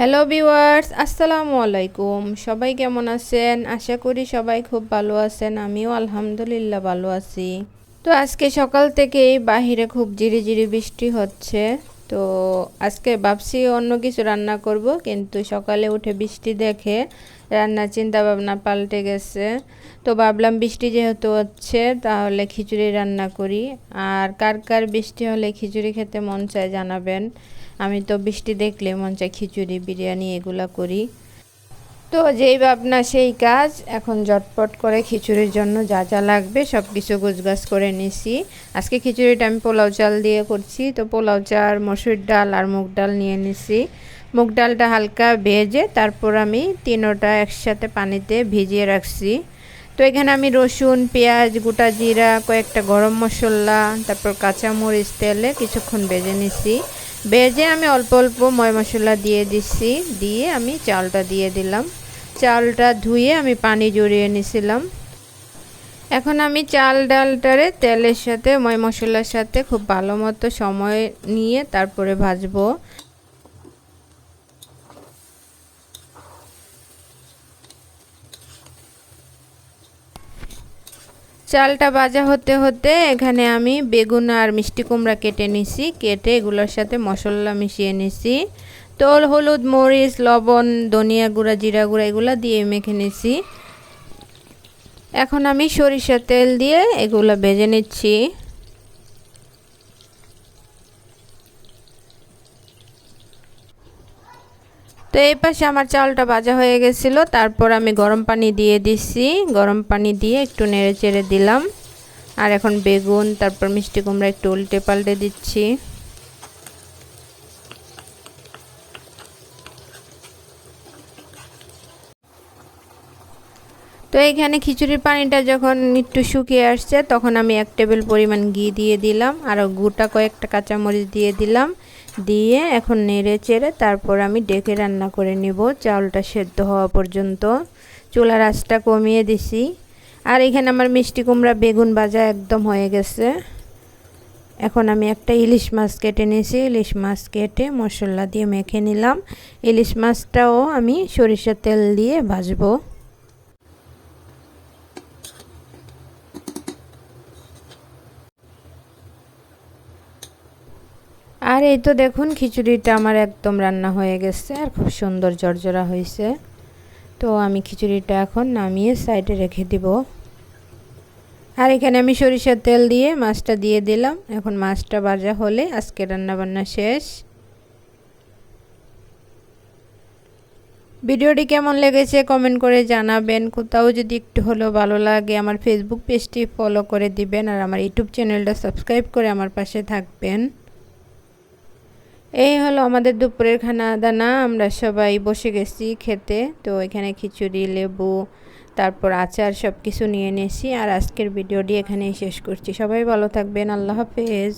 Hello viewers, আসসালামু আলাইকুম। সবাই কেমন আছেন? আশা করি সবাই খুব ভালো আছেন। আমিও আলহামদুলিল্লাহ ভালো আছি। তো আজকে সকাল থেকেই বাহিরে খুব ঝিরিঝিরি বৃষ্টি হচ্ছে। তো আজকে ভাবছি অন্য কিছু রান্না করব, কিন্তু সকালে উঠে বৃষ্টি দেখে রান্নার চিন্তা ভাবনা পাল্টে গেছে। তো ভাবলাম বৃষ্টি যেহেতু হচ্ছে তাহলে খিচুড়ি রান্না করি। আর কার কার বৃষ্টি হলে খিচুড়ি খেতে মন চায় জানাবেন। আমি তো বৃষ্টি দেখলে মন চায় খিচুড়ি, বিরিয়ানি এগুলা করি। তো যেই ভাবনা সেই কাজ। এখন ঝটপট করে খিচুড়ির জন্য যা যা লাগবে সব কিছু গোছগাছ করে নিছি। আজকে খিচুড়িটা আমি পোলাও চাল দিয়ে করছি। তো পোলাও চাল, মসুর ডাল আর মুগ ডাল নিয়ে নিছি। মুগ ডালটা হালকা ভেজে তারপর আমি তিনোটা একসাথে পানিতে ভিজিয়ে রাখছি। তো এখানে আমি রসুন, পেঁয়াজ, গোটা জিরা, কয়েকটা গরম মশলা, তারপর কাঁচামরিচ তেলে কিছুক্ষণ ভেজে নিছি। ভেজে আমি অল্প অল্প ময় মশলা দিয়ে দিচ্ছি, দিয়ে আমি চালটা দিয়ে দিলাম। চালটা ধুয়ে আমি পানি জড়িয়ে নিছিলাম। এখন আমি চাল ডালটারে তেলের সাথে ময় মশলার সাথে খুব ভালো মতো সময় নিয়ে তারপরে ভাজবো। চালটা ভাজা হতে হতে এখানে আমি বেগুন আর মিষ্টি কুমড়া কেটে নিছি। কেটে এগুলোর সাথে মশলা মিশিয়ে নিছি। তো হলুদ, মরিচ, লবণ, ধনিয়া গুঁড়া, জিরা গুঁড়া এগুলো দিয়ে মেখে নিছি। এখন আমি সরিষার তেল দিয়ে এগুলো ভেজে নিচ্ছি। তো এই পাশে আমার চালটা ভাজা হয়ে গেছিল। তারপর আমি গরম পানি দিয়ে দিছি। গরম পানি দিয়ে একটু নেড়ে চেড়ে দিলাম। আর এখন বেগুন তারপর মিষ্টি কুমড়া একটু উল্টে পাল্টে দিচ্ছি। তো এইখানে খিচুড়ির পানিটা যখন একটু শুকিয়ে আসছে তখন আমি 1 টেবিল পরিমাণ ঘি দিয়ে দিলাম আর গোটা কয়েকটা কাঁচামরিচ দিয়ে দিলাম। দিয়ে এখন নেড়ে চেড়ে তারপর আমি ডেকে রান্না করে নিব চাউলটা সেদ্ধ হওয়া পর্যন্ত। চুলার আঁচটা কমিয়ে দিছি। আর এখানে আমার মিষ্টি কুমড়া বেগুন ভাজা একদম হয়ে গেছে। এখন আমি একটা ইলিশ মাছ কেটে নিয়েছি। ইলিশ মাছ কেটে মশলা দিয়ে মেখে নিলাম। ইলিশ মাছটাও আমি সরিষার তেল দিয়ে ভাজবো। আর এই তো দেখুন খিচুড়িটা আমার একদম রান্না হয়ে গেছে আর খুব সুন্দর জর্জরা হয়েছে। তো আমি খিচুড়িটা এখন নামিয়ে সাইডে রেখে দিব। আর এখানে আমি সরিষার তেল দিয়ে মাছটা দিয়ে দিলাম। এখন মাছটা ভাজা হলে আজকে রান্নাবান্না শেষ। ভিডিওটি কেমন লেগেছে কমেন্ট করে জানাবেন। কোথাও যদি একটু হলেও ভালো লাগে আমার ফেসবুক পেজটি ফলো করে দিবেন আর আমার ইউটিউব চ্যানেলটা সাবস্ক্রাইব করে আমার পাশে থাকবেন। এই হলো আমাদের দুপুরের খানা দানা। আমরা সবাই বসে গেছি খেতে। তো এখানে খিচুড়ি, লেবু, তারপর আচার সব কিছু নিয়ে নিয়েছি। আর আজকের ভিডিওটি এখানেই শেষ করছি। সবাই ভালো থাকবেন। আল্লাহ হাফেজ।